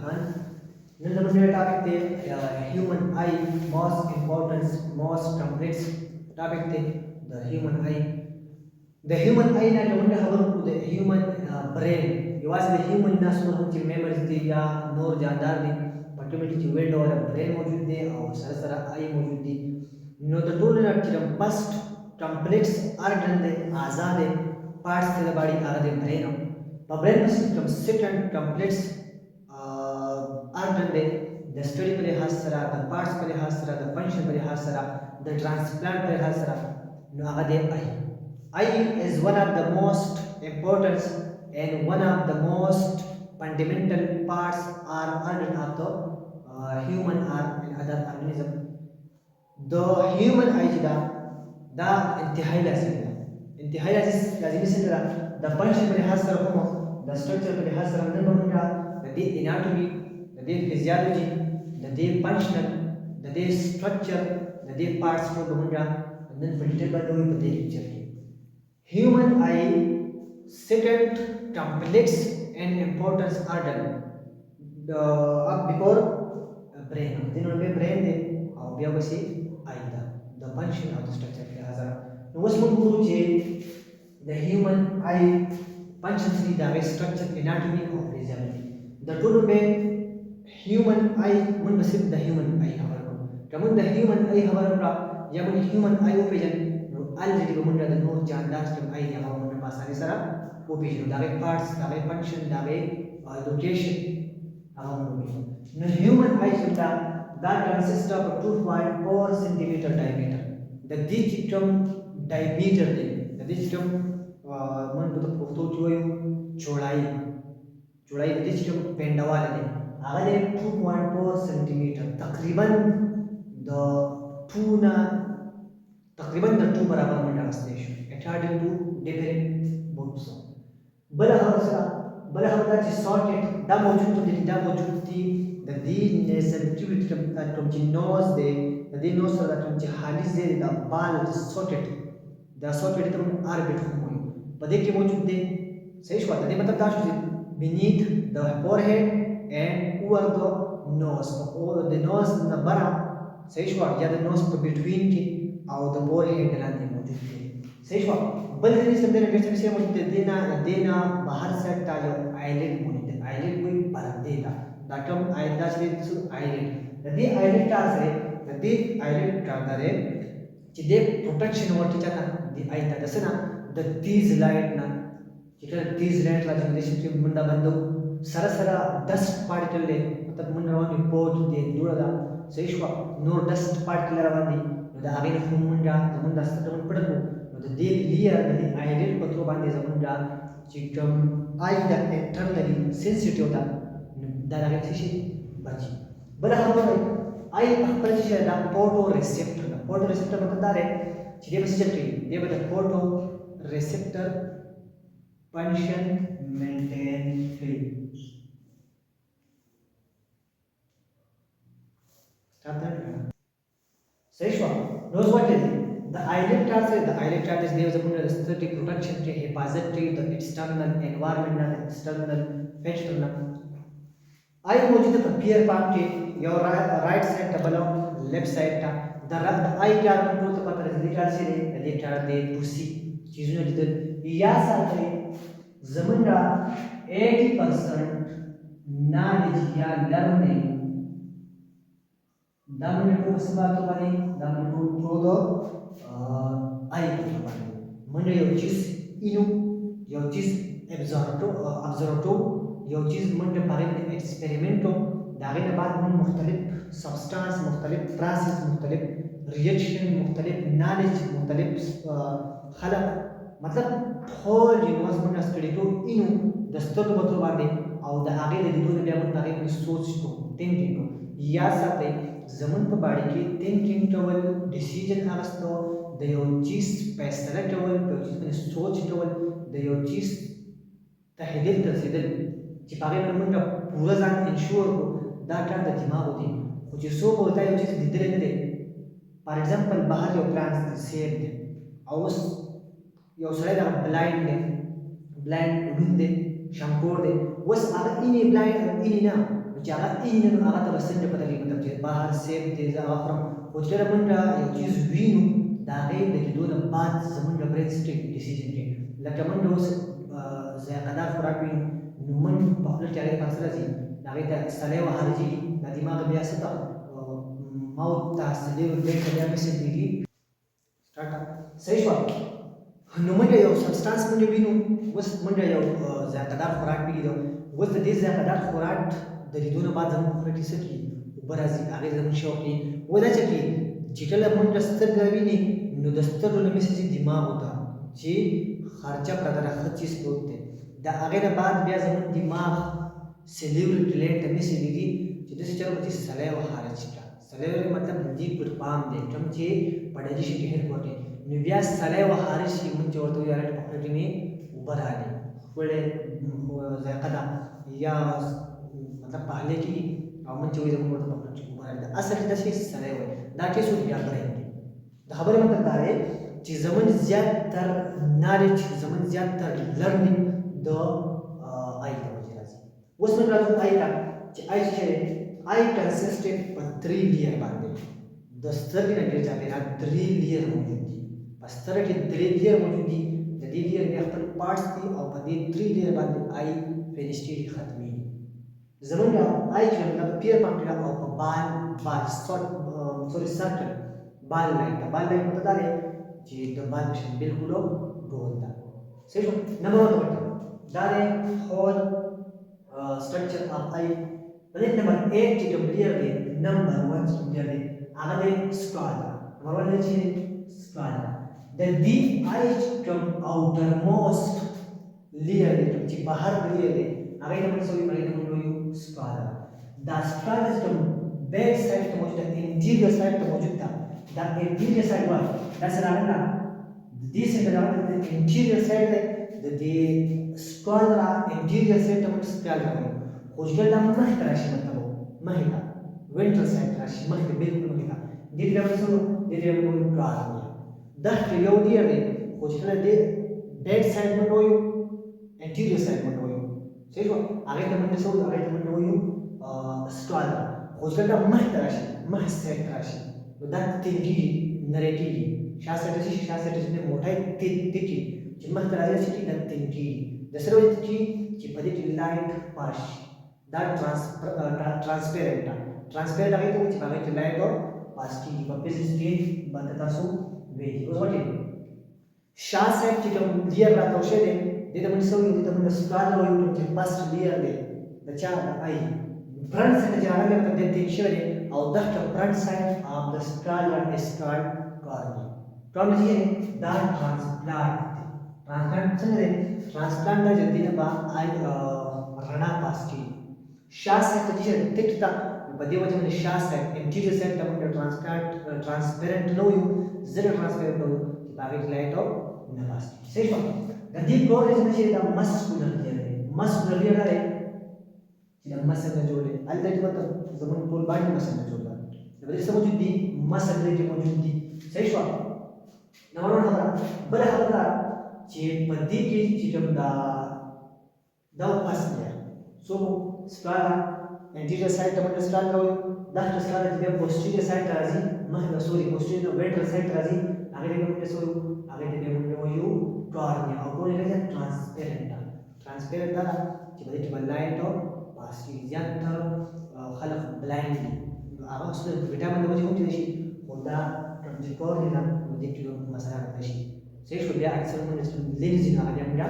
खान नन number topic थे human eye most importance most complex topic थे the human eye the human eye na wanda habar ku the human brain yawas the human na sur hum ci memories di ya nor jandar di automatic ci wendo wala brain mawjud di aw sara sara eye mawjud di no the tool na ci first complex organ de azad parts the body are the brain the brain system second complex organ de the study pe lihaz sara the parts pe lihaz sara the function pe lihaz sara the transplant pe lihaz sara no agade eye. Eye is one of the most important and one of the most fundamental parts or organ of the human or other organism. The human eye da इंतहाई लाजिमी से the function पे लिहाज सर होमो the structure पे लिहाज सर अंदर बनूंगा the anatomy the physiology the functional the structure the parts को बनूंगा and then filter बनूंगा the picture human eye second complex and important organ before brain then on brain de how be obviously eye the function of the structure ke hazara no was mun guru je the human eye functions ni the structure anatomy of physiology the two be human eye mun basib the human eye habar ko kamun the human eye habar pra ya mun human eye operation already bamunda the no janda system eye ya bamunda pasani sara operation the parts the function the location the human eye that consists of 2.4 centimeter diameter the digital diameter the digital मन तो पोतो चोयो चौड़ाई the digital पेंडावाल है आगे 2.4 centimeter तकरीबन the 2 ना तकरीबन the 2 बराबर में translation according to different books बला हवदा ची sorted da मौजूद थी the necessity from the nose the nose that from the halis the ball sorted the sorted from orbit हुई बदे के मौजूद थे सही शवात है मतलब दाश beneath the forehead and over the nose or the nose na bara सही शवात या the nose between की और the forehead लाने मौजूद थे सही शवात बल ने सब देने कैसे से मौजूद देना बाहर से ताजो eyelid मौजूद है eyelid कोई पर्दे था that term eyelid Dash eyelid the eyelid Taj the eyelid तारे चिदे protection वर्टी चाहता the eye ता दसना the these light na chicken these light ला जनरेशन के मुंडा बंदो सरसरा dust particle ले मतलब मुंडा वाली पोट दे दूर दा सही शुआ no dust particle रवानी दा आगे न मुंडा मुंडा सतरन पड़को दा दे लिया दा eyelid पत्रो बांधे मुंडा चिकन eye दा internally sensitive दा दा आगे से बची बड़ा हम eye पर से दा photoreceptor मतलब दा रे चिदे बस ये बता photo receptor function maintain free start that सही show knows what is it the eyelid chart is there is a aesthetic protection to hepatic the external environment and external external eye मौजूद है पेयर पार्ट के your right side the below left side का the eye क्या कंट्रोल तो पता है दिखा से दे क्या दे पुसी चीजों ने जिधर या साथे जमंडा 80% knowledge या learning दामने को सबा तो बने दामने को प्रोदो आई तो बने मने यो चीज इनु यो चीज observato यो चीज मन बारे में एक्सपेरिमेंटो दागे के बाद मन मुख्तलिफ सब्सटेंस मुख्तलिफ प्रोसेस मुख्तलिफ रिएक्शन मुख्तलिफ नॉलेज मुख्तलिफ खलक मतलब होल यूनिवर्स में स्टडी को इनु दस्तों को बतरो बांधे और द आगे दे दो ने अपन तारीख में सोच को थिंकिंग को या साथे जमन पर बाड़ी की थिंकिंग टवल डिसीजन आगस्तो द यो चीज फैसला टवल पे चीज में सोच टवल द यो चीज तहदील तसिदल चिपागे में मन का पूरा जान इंश्योर को डाटा द दिमाग होती कुछ सो बोलता है चीज दिदरे ने दे फॉर एग्जांपल बाहर जो प्लांट्स सेब दे और उस यो सरे दा ब्लाइंड उड़ुंदे शंकोर दे वस आगे इनी ब्लाइंड इनी ना چې هغه این نو هغه ته څنګه پته لګي مطلب چې بهر سیب دې زه هغه خورم خو چې کله موږ یو چیز وینو د هغې د لیدو نه بعد زموږ برین سټیټ ډیسیژن کوي لکه موږ اوس ذایقه‌دار خوراک وینو نو موږ په خوله کې هغې ته څه راځي د هغې ته سلی وهارجېږي د دماغ بیا څه ته موت ته سلیو ګریډ ته بیا میسج لګي صحیح شوه نو موږ یو سبسټانس موږ وینو اوس موږ یو ذایقه‌دار خوراک ولیدو اوس د دې ذایقه‌دار خوراک د لیدو نه بعد زموږ خوله کې څه کېږي اوبه راځي هغې زموږ شوق کېږي اوس دا چې کېږي چې کله موږ سترګه ویني نو د سترګو نه میسج دماغو ته چې خرچه پرته ده ښه چیز پروت دی د هغې نه بعد بیا زموږ دماغ سلیوري ګلینډ ته میسج لګي چې داسې چلو به چې سلی وخارج کړه سلی مطلب دې پر پام دی کوم چې په ډایجېشن کې هیلپ وکړي نو بیا سلی وخارج شي موږ چې ورته وایو هلته په خوله کې مې اوبه راغلي ښکلې ذایقه ده یا مطلب پهلې کېږي او موږ چې وایو زموږ ورته په خوله کې اوبه راغلي اصل کې داسې سلی وایي دا ټیسټ بیا برین دی د خبرې مطلب دا دی چې زموږ زیات تر نالج زموږ زیات تر لرنینګ د آی ته وجې راځي اوس موږ راځو آی ته چې آی چې آی کنسسټډ په 3 لیئر باندې د سترګې نه ډېر چاپېره 3 لیئر موجود دي په سترګه کې 3 لیئر موجود دي د دې لیئر بیا خپل پارټس دي او په دې 3 لیئر باندې آی فینیشټېږي ختمېږي زموږ آی چې مطلب پیر باندې او په بال سرکل بال لاین مطلب دا دی چې د بال شان بالکل ګول ده صحیح شو نمبر 1 دا دی هول structure of eye بلکې نمبر 8 چې کوم لیئر دی نمبر 1 چې کوم لیئر دی هغه دی سکالا نمبر 1 چې سکالا د دې آی چې کوم outermost لیئر دی چې بهر لیئر دی هغه ته موږ سوي باندې موږ یو سکالا دا سکالا چې کوم بیک سایډ ته موجود ده انټیریور سایډ ته موجود ده دا انټیریور سایډ وایي دا څه راغله د دې سایډ راغله د انټیریور سایډ دی د دې سکالا انټیریور سایډ ته موږ سکالا وایو خو چې دا مخې ته راشي مطلب مخې ته وینټر سایډ راشي مخې ته بالکل مخې ته دې ته موږ څه دې ته موږ کارنیا دا یو لیئر دی خو چې کله دې بیک سایډ موږ وایو انټیریور سایډ موږ وایو صحیح شو هغې ته موږ څه وایو هغې ته موږ وایو سکالا خو چې کله مخې ته راشي مخې سایډ ته راشي نو دا تېږي نری کېږي شا سایډ ته شي شا سایډ ته چې موټی تېږي چې مخې ته راځي چې دا تېږي د سره وایي چې په دې کې لایټ پاس شي دا ټرانسپیرنټ هغې ته وایي چې په هغې کې لایټ پاس کېږي په فزیکس کې باندې تاسو ویلي اوس وټې شا سایډ چې کوم لیئر راته شوی دی دې ته موږ څه وایو دې ته موږ سکالا وایو چې فرسټ لیئر دی د چا د آی فرنٹ سایډ چې هغه لکه دې تېږ شوی دی او دغه فرنٹ سایډ اف د سکالا از کالډ کارنیا کارنیا دا ټرانسپلانټ دی ټرانسپلانټ څنګه دی ټرانسپلانټ دا چې دې نه به آی رڼا پاس کېږي شا سایډ ته چې ټیک ته په دې وجه باندې شا سایډ انټیریور سایډ ته موږ ټرانسپیرنټ نه وایو زیرو ټرانسپیرنټ نه وایو چې په هغې کې لایټ نه پاس کېږي صحیح شوه د دې پروګرس چې دا مسکولر لیئر دی مسکولر لیئر دا دی چې د مسل نه جوړ دی هلته چې مطلب زموږ ټول باډي مسل نه جوړ ده د بدن څه موجود دي مسل کې موجود دي صحیح شوه نمبر 1 خبره بله خبره دا چې په دې کې چې کوم دا پاس دی سو سکالا انټیریور سایډ ته موږ سکالا وایو دا سکالا چې بیا پوسټیریور سایډ ته راځي مخکې سوري پوسټیریور وینټرل سایډ ته راځي هغې ته موږ څه وایو هغې ته موږ وایو کارنیا او کارنیا دا ټرانسپیرنټ ده ټرانسپیرنټ دا چې په دې کې به لایټ پاس کېږي زیاتره خلک بلایند دي هغه اوس د ویټامین د وجې هم کېدای شي خو دا چې کارنیا ده نو دې کې مسله راغلی شي صحیح شو بیا اکثر موږ لینز دي هغه بیا موږ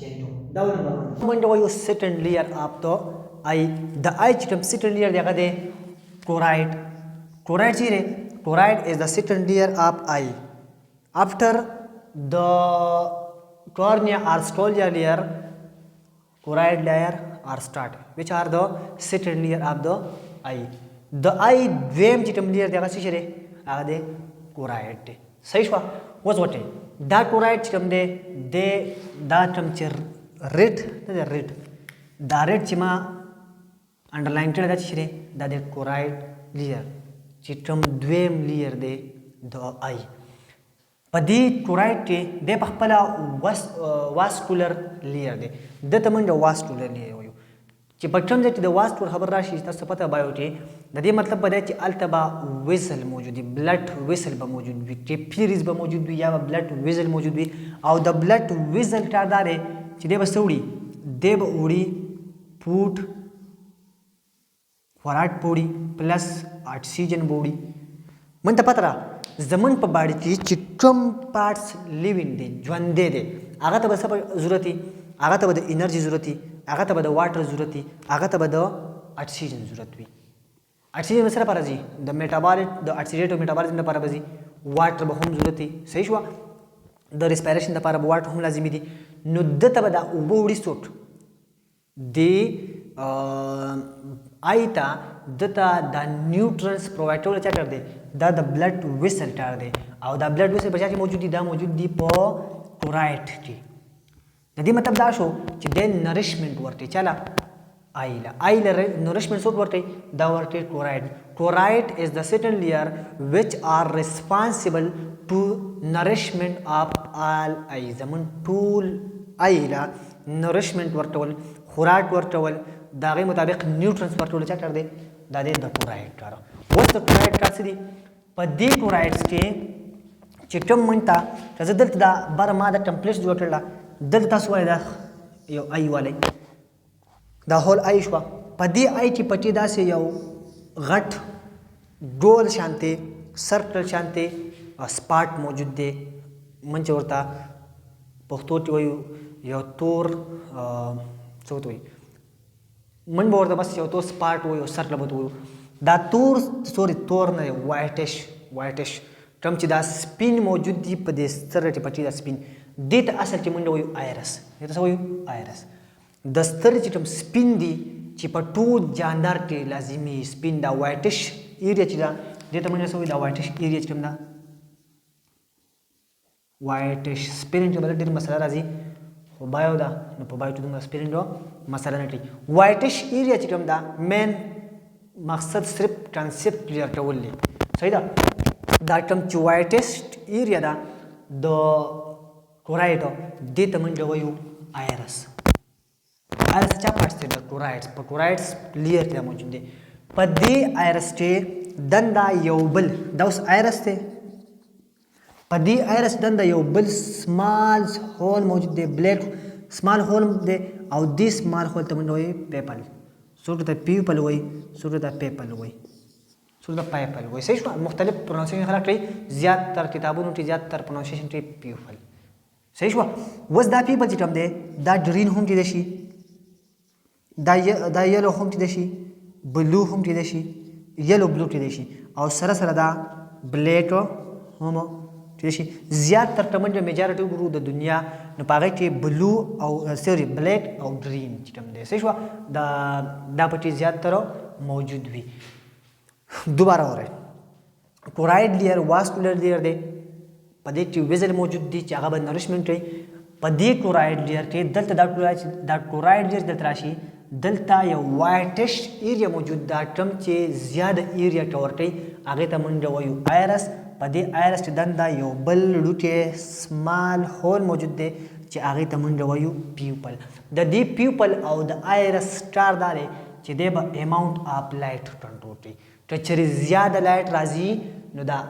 چینج کوو دا نمبر 1 موږ وایو سیکنډ لیئر اف د آی د آی چې کوم سیکنډ لیئر دی هغه دی کورایډ کورایډ چې دی کورایډ از د سیکنډ لیئر اف آی after the cornea or scoliar layer choroid layer are start which are the second layer of the eye the eye دویم چې کوم layer دی هغه څه دی هغه دی choroid دی صحیح شو اوس وټه دا choroid چې کوم دی دا کوم چې ریډ نه ریډ دا ریډ چې ما انډرلاین کړی دا چې دی دا د choroid layer چې کوم دویم layer دی د eye په دې کورایډ کې د په خپل واسکولر لیئر دی د ته موږ واسکولر لیئر وایو چې په ټرم چې د واسط ور خبر راشي تاسو پته بایوټي د دې مطلب به دی چې التبا ویسل موجود وي بلډ ویسل به موجود وي کیپیریز به موجود وي یا بلډ ویسل موجود وي او د بلډ ویسل ټاردار چې دی به سوړي دی به وړي فوډ خوراک پوړي پلس اکسیجن بوړي من ته پته را زمون په باډي کې چې کوم پارټس لیوینګ دي ژوندې دي هغه ته به څه ضرورت وي هغه ته به د انرژي ضرورت وي هغه ته به د واټر ضرورت وي هغه ته به د اکسیجن ضرورت وي اکسیجن به سره لپاره ځي د میټابولیټ د اکسیډیټیو میټابولیزم لپاره به ځي واټر به هم ضرورت وي صحیح شوه د ریسپیریشن لپاره به واټر هم لازمي دي نو دته به دا اوبه وړي څوک د آیتا دته د نیوټرنس پرووایډ کول چا کار دی دا د بلډ ویسل ټار دی او دا بلډ ویسل په چا کې موجود دي دا موجود دي په کلورایډ کې د دې مطلب دا شو چې د نریشمنټ ورته چلا آیله نریشمنټ څوک ورته دا ورته کلورایډ از د سیټن لیئر which are responsible to nourishment of all ای زمون ټول آیله نریشمنټ ورته خوراک ورته دا غي مطابق نیوټرنس ورته چا کار دی دا د کلورایډ کار وس د کلورایډ کار څه دی په دې کلورایډز کې چې کوم منټه چې دلته دا بر ما د ټمپلیټ جوړ کړل دلته تاسو وای دا یو آی والی دا هول آی شو په دې آی کې پټي داسې یو غټ ګول شانته سرکل شانته سپاټ موجود دی منځ ورته پښتو کې وایو یو تور څه وایي من به ورته بس یو تور سپاټ وایو سرکل به وایو دا تور نه وایټش کوم چې دا سپین موجود دی په دې سترګې پټي دا سپین دې ته اصل کې مونږ وایو آیرس دې ته وایو آیرس د سترګې چې کوم سپین دی چې په ټول جاندار کې لازمي سپین دا وایټش ایریا چې دا دې ته مونږ وایو دا وایټش ایریا چې کوم دا وایټش سپین کې بل ډېر مسله راځي خو بایو دا نو په بایو ته دومره سپین مسله نه کوي وایټش ایریا چې کوم دا مین مقصد صرف کانسپټ کلیر کول دي صحیح ده دا کوم چې وایټسټ ایریا ده د کلورایډ دې ته موږ وایو آیرس چا پارټس دي د کلورایډز په کلورایډز کلیر کې موجود دي په دې آیرس کې دنده یو بل دا اوس آیرس دی په دې آیرس دنده یو بل سمال هول موجود دی بلیک سمال هول دی او دې سمال هول ته موږ وایو پیپل سورت د پیپل وای سورت د پیپل وای سورت د پیپل وای صحیح شو مختلف پرونانسیشن خلک کوي زیات تر کتابونو کې زیات تر پرونانسیشن کې پیپل صحیح شو وس دا پیپل چې کوم دی دا ګرین هم دی شي دا یلو هم دی شي بلو هم دی شي یلو بلو دی شي او سره سره دا بلیک هم دی شي زیات تر ټمنډ میجارټي ګرو د دنیا نو پاره کې بلو او سوري بلیک او گرین چې کوم دی صحیح شو دا پټي زیات تر موجود وي دوباره وره کلورایډ لیئر واسکولر لیئر دی په دې کې ویزل موجود دي چې هغه به نریشمنټ کوي په دې کلورایډ لیئر کې دلته دا کلورایډ لیئر دلته راشي دلته یو وایټش ایریا موجود ده کوم چې زیاده ایریا کور کوي هغه ته موږ وایو آیرس په دې آیرس کې دنده یو بل لوټه سمال هول موجود دی چې هغه ته موږ وایو پیپل د دې پیپل او د آیرس سٹار داري چې د اماونت اف لایټ کنټرول کوي چې زیاده لایټ راځي نو دا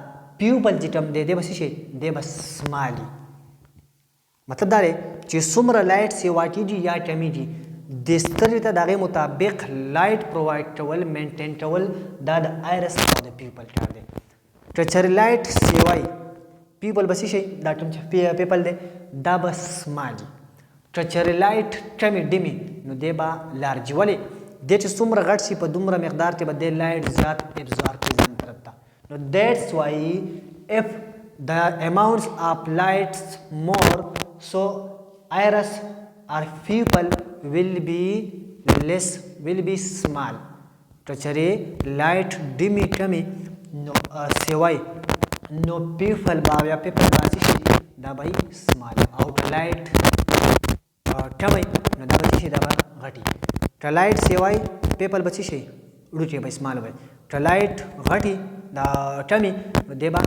پیپل چې کوم دی د بس شي د بس سمالي مطلب دا دی چې څومره لایټ سیوا کیږي یا کمیږي د سترګې ته دغه مطابق لایټ پرووایډ کول مینټین کول دا د آیرس او د پیپل کار دی چې لایټ سیوای پیپل بس شي دا کوم چې پیپل دی دا بس سمالي چې لایټ کمی ډیمی نو دی با لارج ولی د چې څومره غټ شي په دومره مقدار کې به د لایټ زیات ابزار کوي ځان طرف ته نو دیټس وای اف the amounts of lights more so iris or pupil will be less will be small to chare light dimi kami no sewai no pupil ba ya pupil ba shi da bai small out light kami no da bai shi da ba ghati to light sewai pupil ba shi ruti bai small bai to light ghati دا ټمی دیبا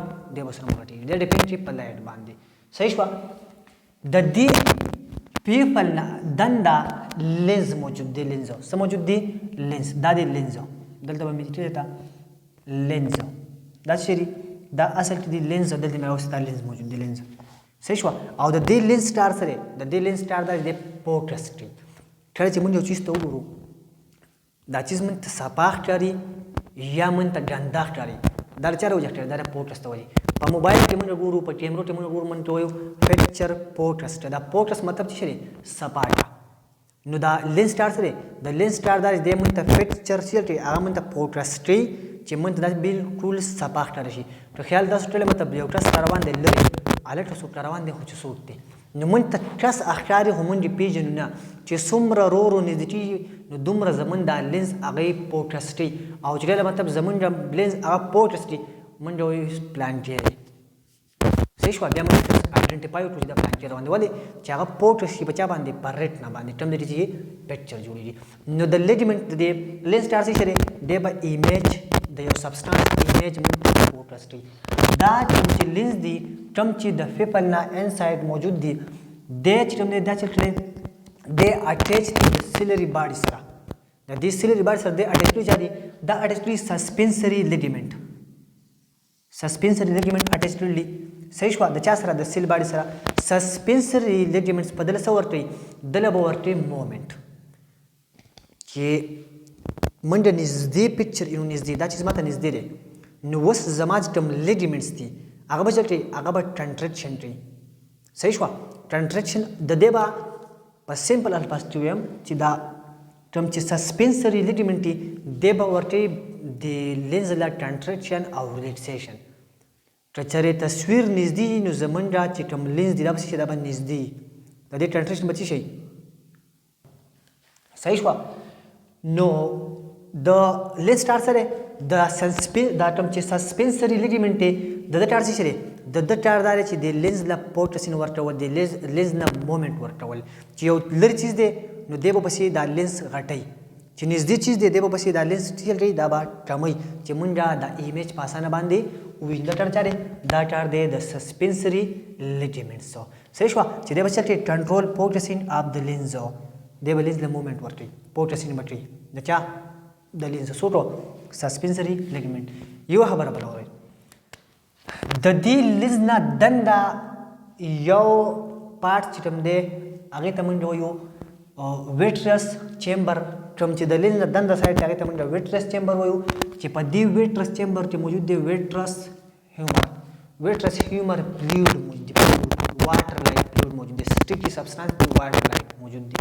سره مغټي د ډیپینډ په لایټ باندې صحیح شو د دې پیپل نه دنده لینز موجود دی لینز څه موجود دی لینز دا دی لینز دلته به مې ته لینز دا شری دا اصل کې دی لینز دلته مې اوس دا لینز موجود دی لینز صحیح شو او د دې لینز سٹار سره د دې لینز سٹار دا دی پورټرسټي کله چې موږ یو چیز ته وګورو دا چیز موږ ته صفاح ښکاري یا موږ ته ګنده ښکاري دا چاره وجه دا پورټرسټ وایي په موبایل کې موږ ګورو په کیمرو کې موږ ګورو موږ ته وایو پکچر پورټرسټ دا پورټرسټ مطلب څه دی صفاحه نو دا لینز سٹار سره د لینز سٹار دا د موږ ته پکچر سیلټي هغه موږ ته پورټرسټي چې موږ ته بالکل صفاح ښکاري شي په خیال دا ټول مطلب یو ټس روان دی لري الټ سو روان دی خو چې سوت دی نو موږ ته ټس اخکاری هم موږ پیژنو نه چې څومره رورو نږدې نو دومره زمون دا لینز هغه پورټرسټي او چې مطلب زمون دا لینز هغه پورټرسټي موږ وایو پلانټیری صحیح شو بیا موږ آئیډنټیفای وکړو چې دا پلانټیری باندې ولې چې هغه پورټرسټي په چا باندې پر ریټنا باندې ټم دې چې پکچر جوړیږي نو د لیګمنټ د لینز سٹار څه شری دی به ایمیج د یو سبسټانس ایمیج موږ پورټرسټي دا چې لینز دی ټم چې د پیپل نه انساید موجود دی د چې ټم دا چې د اٹیچ د سیلری باډي سره د دې سیلری باډي سره د اٹیچ کړي دا اٹیچ کړي سسپنسری لیګمنټ اٹیچ کړي صحیح شو د چا سره د سیل باډي سره سسپنسری لیګمنټس په دله څه ورته دله به ورته موومنټ چې منډه نږدې پکچر یو نږدې دا چیز ماته نږدې دی نو اوس زما چې کوم لیګمنټس دي هغه به چکړي هغه به ټنټریکشن کوي صحیح شو ټنټریکشن د دې به په سمپل الفاظ کې وایم چې دا کوم چې سسپنسری لیګمنټ دی د به ورته د لینز لا ټنټریکشن او ریلیکسیشن کچره تصویر نږدې نو زمونږه چې کوم لینز دی دا به دا به نږدې د دې ټنټریکشن به څه شي صحیح شو نو د لینز سٹار سره د کوم چې سسپنسری لیګمنټ دی د ټار څه شي د ټار دار چې د لینز لا پورټرسټي ورکول د لینز نه موومنټ ورکول چې یو لری چیز دی نو دی به پسې دا لینز غټي چې نږدې چیز دی به پسې دا لینز ټیل کوي دا به کمي چې مونږه دا ایمیج پاسانه باندې وینځ ټار چاره دا ټار دی د سسپنسری لیګمنټ سو صحیح شو چې دی به چې کنټرول پورټرسټي اف د لینز دی به لینز له موومنټ ورکړي پورټرسټي مټي د چا د لینز سوټو سسپنسری لیګمنټ یو خبره بل اوري د دې لینز نه دنده یو پارت چې کوم دی هغه ته مونږ وایو ویټرس چیمبر کوم چې د لینز نه دنده سایډ هغه ته مونږ ویټرس چیمبر وایو چې په دې ویټرس چیمبر کې موجود دی ویټرس هیومر فلویډ موجود دی واټر لایک فلویډ موجود دی سټیکی سبسټانس واټر لایک موجود دی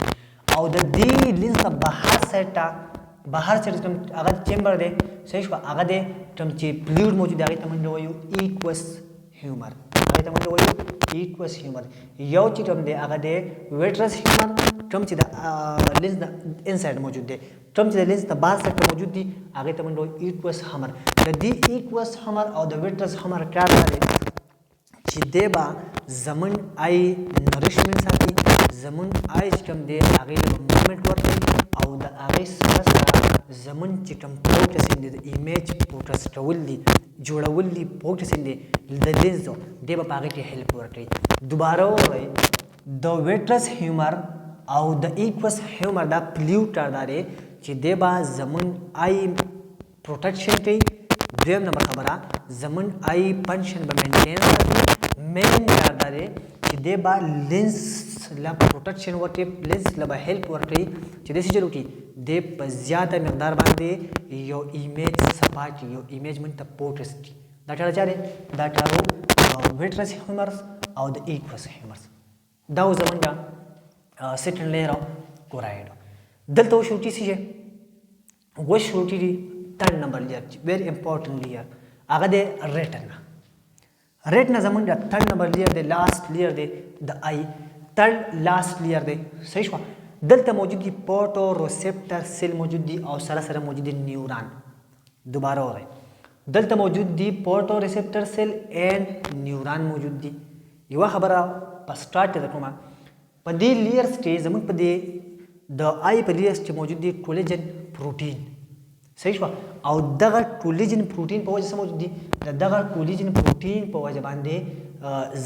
او د دې لینز نه بهر سایډ کوم هغه چیمبر دی صحیح شو هغه دی کوم چې فلویډ موجود دی هغه ته مونږ وایو ایکوس هیومر یو چې کوم دی هغه دی ویټرس هیومر کوم چې د لینز د انساید موجود دی کوم چې د لینز د بهر سایډ موجود دی هغه ته مونږ وایو ایکوس هیومر د دې ایکوس هیومر او د ویټرس هیومر کار دی چې دی به زمون آی نریشمنټ ساتي زمون آی چې کوم دی هغه له موومنټ ورکوي او د هغه سره زمون چې کوم پورټرسټ دی د ایمیج پورټرسټول دی جوړول دی پورټرسټ دی د لینز دی به هغه کې هیلپ ورکوي دوباره وایي د ویټرس هیومر او د ایکوس هیومر دا فلویډ دی چې دی به زمون آی پروټیکشن کوي دویم نمبر خبره زمون آی فنکشن به مینټین ساتي مین کار دی چې دی به لینز لا پروټیکشن ورکوي لینز لا به هیلپ ورکوي چې داسې چلو کې دی په زیاته مقدار باندې یو ایمیج صفا کړي یو ایمیج مونږ ته پورټرسټي دا ټاله چاره دا ټارو ویټرس هیومرس او د ایکوس هیومرس دا زمونږه سیکنډ لیئر اف کوراید دلته وشوټي شي وشوټي دی third number layer very important layer هغه د ریټنا زمونږه third number layer دی last layer دی د آی third last layer دی صحیح شو دلته موجود دی پورټو ریسپټر سیل موجود دی او سره سره موجود دی نیوران دوباره وره دلته موجود دی پورټو ریسپټر سیل اینڈ نیوران موجود دی یو خبره په سٹارټ ته کومه په دې لیئرز کې زموږ په دې د آی په لیئرز کې موجود دی کولیجن پروتین صحیح شو او دغه کولیجن پروتین په وجه موجود دی دغه کولیجن پروتین په وجه باندې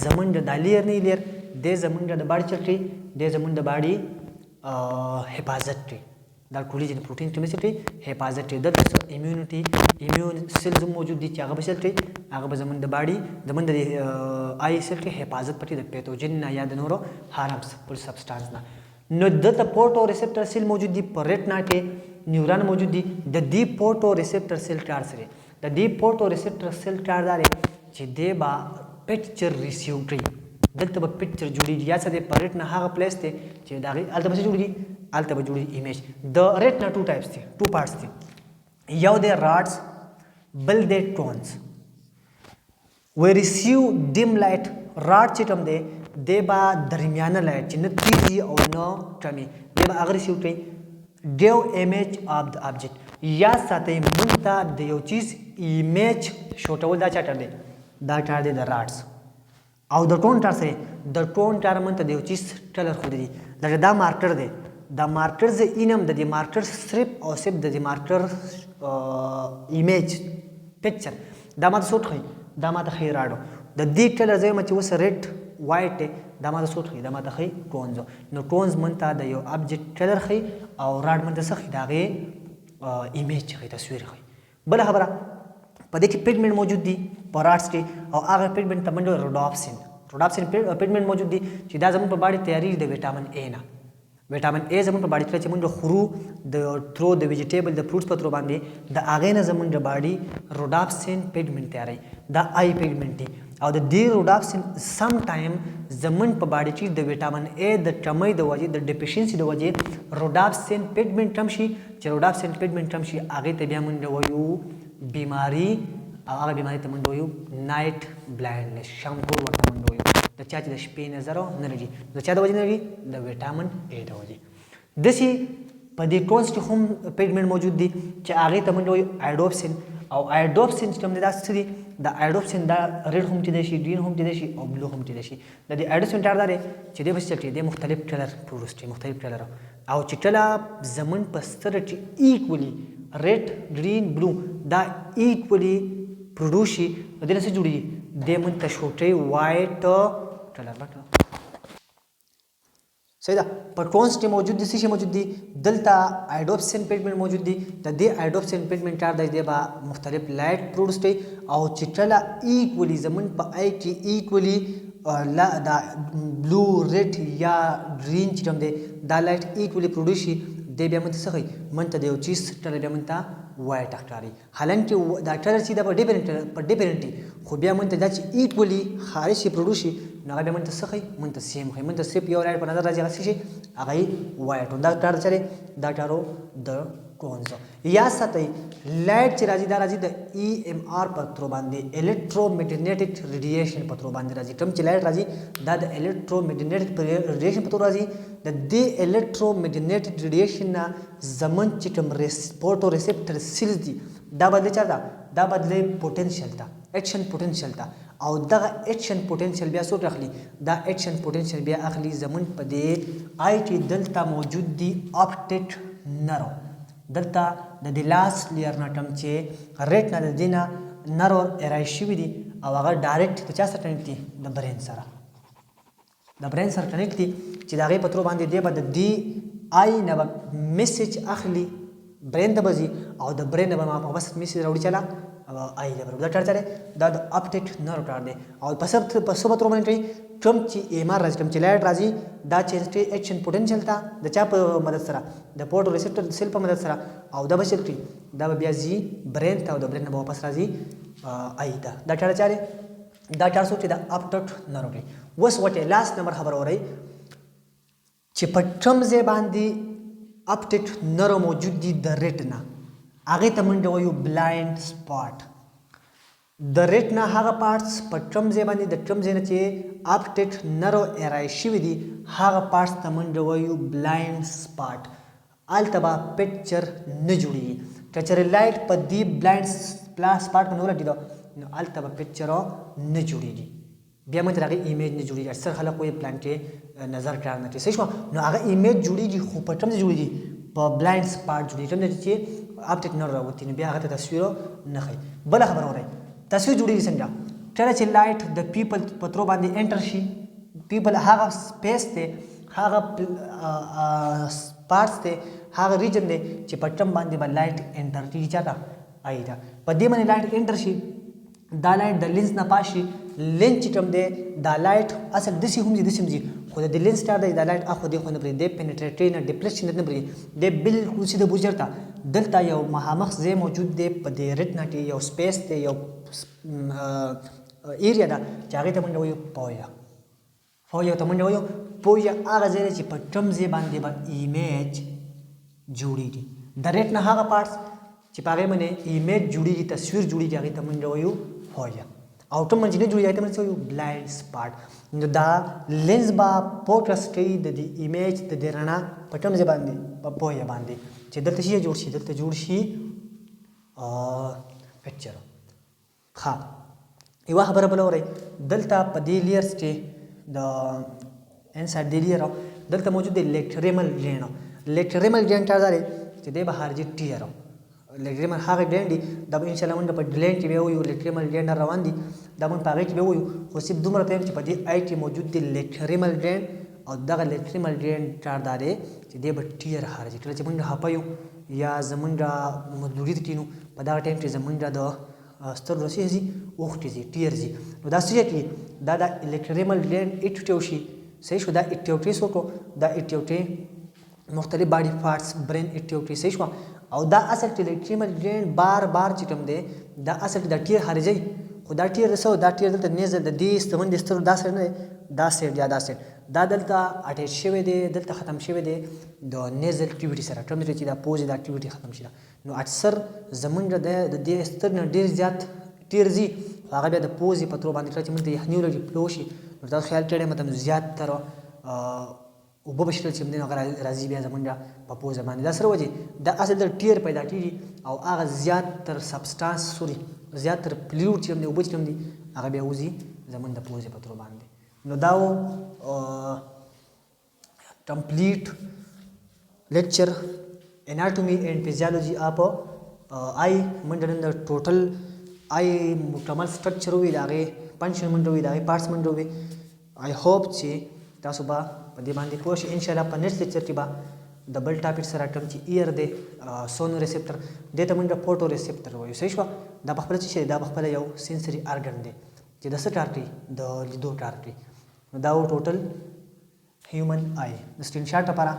زمونږ د لیئر نه لیئر د زمونږ د باډي چرټي د زمون د باډي حفاظت کوي دا ټولې چې پروټین ته مسټي حفاظت کوي دلته امیونټي ایمیون سیلز موجود دي چې هغه بسل کوي هغه به زمون د باډي زمون د آی سیل کې حفاظت پټي د پیتوجن نه یا د نورو هارمفل سبسټانس نه نو دلته پورټو ریسپټر سیل موجود دي پر ریټنا کې نیورون موجود دي د دې پورټو ریسپټر سیل کار سره د دې پورټو ریسپټر سیل کار داري چې د با پکچر ریسیو کوي دلته به پکچر جوړیږي یا څه د پر ریټنا هغه پلیس ته چې دا غي الته به جوړیږي الته به جوړیږي ایمیج د ریټنا ټو ټایپس دي ټو پارټس دي یو د راډز بل د ټونز we receive dim light راډ چې کوم دی د با درمیانه لایټ چې نه تیزي او نه کمي د با هغه ریسیو کوي ډیو ایمیج اف د ابجیکټ یا ساتي مونږ ته د یو چیز ایمیج شوټول دا چاټر دی دا کار دی د راډز او د ټون ټار سره د ټون ټار مونږ ته د یو چیز کلر خو دی دا مارکر دی دا مارکر ز اینم د دې مارکر صرف او صرف د دې مارکر ایمیج پکچر دا ماته سوټ خي دا ماته خي راډو د دې کلر زې مچ وس ریډ وایټ دا ماته سوټ خي دا ماته خي ټونز نو ټونز مونته د یو ابجیکټ کلر خي او راډ مونته سخي داغه ایمیج خي تصویر خي بل خبره په دې کې پیګمنټ موجود دي پراټس کې او هغه پیګمنټ تمنډو روډاپسین پیګمنټ موجود دي چې دا زموږ په باډي تیاری د وټامین اے نه وټامین اے زموږ په باډي کې موږ خورو د ترو د ویجیټیبل د فروټس په ترو باندې د اغه نه زموږ د باډي روډاپسین پیګمنټ تیاری دا آی پیګمنټ دي او د دې روډاپسین سم ټایم زموږ په باډي کې د وټامین اے د کمی د وجې د ډیفیشنسي د وجې روډاپسین پیګمنټ کم شي چې روډاپسین پیګمنټ کم شي هغه ته بیا موږ وایو بیماری او هغه بیماری ته موږ وایو نایټ بلایندنس شامپور ورته موږ وایو د چا چې د شپې نظر نه لري د چا د وجې نه لري د وټامین اے د وجې دسي په دې ټونز کې هم پیګمنټ موجود دي چې هغه ته موږ وایو ایډوپسین او ایډوپسین چې کوم دا څه دي د ایډوپسین دا ریډ هم چې شي ګرین هم چې شي او بلو هم چې شي د دې ایډوپسین ټار دار چې د بس چې د مختلف کلر پروسټي مختلف کلر او چې کله زمون په ستر چې ایکولی ریډ گرین بلو دا ایکولی پروډوشي د دې څه جوړي د من تشوټي وایټ کلر لکه صحیح ده په ټونز کې موجود دي څه موجود دي دلته ایډوپسین پیګمنټ موجود دي د دې ایډوپسین پیګمنټ کار دی با مختلف لایټ پروډوس کوي او چې کله ایکولی زمون په آی کې ایکولی لا دا بلو ریډ یا گرین چې کوم دی دا لایټ ایکولی پروډوس شي د بیا مت څه کوي منته د یو چیز ټل بیا منته وایټ اختیاري حالانکه دا ټل چې دا په ډیفرنټ خو بیا منته دا چې ایکولی خارج شي پروډوس شي نو هغه منته څه کوي منته سیم کوي منته صرف یو لایټ په نظر راځي هغه شي هغه وایټ دا ټار چره دا ټارو د ټونز یا ساتي لایټ چې راځي دا راځي د ای ام آر په تر باندې الکترومګنیټک ریډیشن په تر باندې راځي کوم چې لایټ راځي دا د الکترومګنیټک ریډیشن په تر راځي د دې الکترومګنیټک ریډیشن نه زمون چې کوم ریسپورټو ریسپټر سیلز دي دا بدل چا دا بدل پوتنشل تا اکشن پوتنشل تا او دغه اکشن پوتنشل بیا څو اخلي دا اکشن پوتنشل بیا اخلي زمون په دې آی ټي دلته موجود دي اپټیک نرو دلته د دې لاس لیر نه کم چې ریټ نه د دینه نرو ارای شوی دي او هغه ډایرکټ د چا سره کنیکټ دي د برین سره کنیکټ دي چې دا غي پترو باندې دی به د دې آی نه میسج اخلي برین ته بزي او د برین نه ما په بس میسج راوړي چلا آی لیبر دا ټار چره دا د اپټیک نرو ټار دی او په سب تر باندې کوم چې ایم آر راځي کوم چې لایټ راځي دا چې اکشن پوتنشل تا د چا په مدد سره د پورټو ریسپټر سیل په مدد سره او دا بشل کړي دا بیا زی برین ته او د برین نه واپس راځي آی دا ټار چره دا ټار سو چې دا اپټیک نرو دی وس وټه لاس نمبر خبر اوري چې په کوم ځای باندې اپټیک نرو موجود دي د ریټنا هغه ته منډه وایو بلایند سپاټ د ریټنا هغه پارټس په کوم ځای باندې د کوم ځای نه چې اپټیک نرو ارای شوی دي هغه پارټس ته منډه وایو بلایند سپاټ التبا پکچر نه جوړي کچره لایټ په دی بلایند سپاټ په نور لګیدو نو التبا پکچر نه جوړيږي بیا مې ترغه ایمیج نه جوړیږي اکثر خلک وې پلان کې نظر کار نه کوي صحیح شو نو هغه ایمیج جوړیږي خو په کوم ځای جوړیږي په بلایند سپاټ جوړیږي کوم ځای چې اپټیک نر راوتی نو بیا هغه تصویر نه خي بل خبر اوري تصویر جوړیږي څنګه کله چې لایټ د پیپل پترو باندې انټر شي پیپل هغه سپیس ته هغه پارټس دی هغه ریجن دی چې په ټم باندې به لایټ انټر کېږي چاته آی ته په دې باندې لایټ انټر شي دا لایټ د لینز نه پاس شي لینز چې کوم دی دا لایټ اصل داسې هم ځي داسې هم ځي خو د لینز سټار دی دا لایټ اخو دی خو نه پرېږدي دی پینټریټوي نه ډیپلیشن نه پرېږدي دی بالکل سیده بوجر ته دلته یو مخامخ ځای موجود دی په دې ریټنا کې یو سپیس دی یو ایریا ده چې هغې ته موږ وایو پویا فویا ته موږ وایو پویا هغه ځای دی چې په ټم ځای باندې به ایمیج جوړېږي د ریټنا هغه پارټس چې په هغې باندې ایمیج جوړېږي تصویر جوړېږي هغې ته موږ وایو فویا او ټم باندې نه جوړېږي هغې ته موږ وایو بلایند سپاټ نو دا لینز به فوکس کوي د دې ایمیج د دې رڼا په ټم ځای باندې په پویا باندې چې دلته شي جوړ شي دلته جوړ شي پکچر ښه یوه خبره بله اورئ دلته په دې لیرز کې د انسایډ دې لیر دلته موجود دی لیکټریمل ګلینډ لیکټریمل ګلینډ چا دی چې دی به خارجي ټیر لیکټریمل هغه ګلینډ دي دا به انشاءالله موږ په ګلینډ کې بیا وایو لیکټریمل ګلینډ روان دي دا موږ په هغې کې بیا وایو خو صرف دومره ته چې په دې آی کې موجود دی لیکټریمل ګلینډ او دغه لیکټریمل ګلینډ چار دا دی چې دی به ټیر خارجي کله چې موږ خپه یو یا زمونږ مزدوري ته کینو په دغه ټایم کې زمونږ د سترګو څه ځي اوښتې ځي ټیر ځي نو دا څه کې دا د لیکټریمل ګلینډ اکټیو شي صحیح شو دا اکټیویټیز وکړو دا اکټیویټي مختلف باډي پارټس برین اکټیویټي صحیح شو او دا اصل کې لیکټریمل ګلینډ بار بار چې کوم دی دا اصل کې دا ټیر خارجي خو دا ټیر رسو دا ټیر دلته نیزه د دې ستمن د سترګو دا سایډ نه دا سایډ یا دا سایډ دا دلته اټیچ شوی دی دلته ختم شوی دی د نیزل اکټیویټي سره کوم چې دا پوز د اکټیویټي ختم شي نو اکثر زمونږ د دې سترګ نه ډېر زیات ټیر ځي هغه بیا د پوزې په ترو باندې کله چې موږ د یخني ولګي پلو شي نو تاسو خیال کړی مطلب زیات تر اوبه به شتل چې موږ هغه راځي بیا زمونږ په پوزه باندې دا سره وجې دا اصل د ټیر پیدا کېږي او هغه زیات تر سبسټانس سوري زیات تر فلویډ چې کوم دی اوبه چې کوم دي هغه بیا وځي زمونږ د پوزې په ترو باندې نو دا و complete lecture anatomy and physiology of eye منډه نن د ټوټل آی مکمل سټرکچر وي د هغې فنکشن منډه وي د هغې پارټس منډه وي آی هوپ چې تاسو به په دې باندې پوه شئ انشاءالله په نیکسټ لیکچر کې به د بل ټاپک سره کوم چې ایر دی سونو ریسپټر دې ته موږ فوټو ریسپټر وایو صحیح شوه دا په خپله څه شی دی دا په خپله یو سینسري ارګن دی چې د څه کار کوي د لیدو کار کوي نو دا و ټوټل هیومن آی د سکرین شاټ لپاره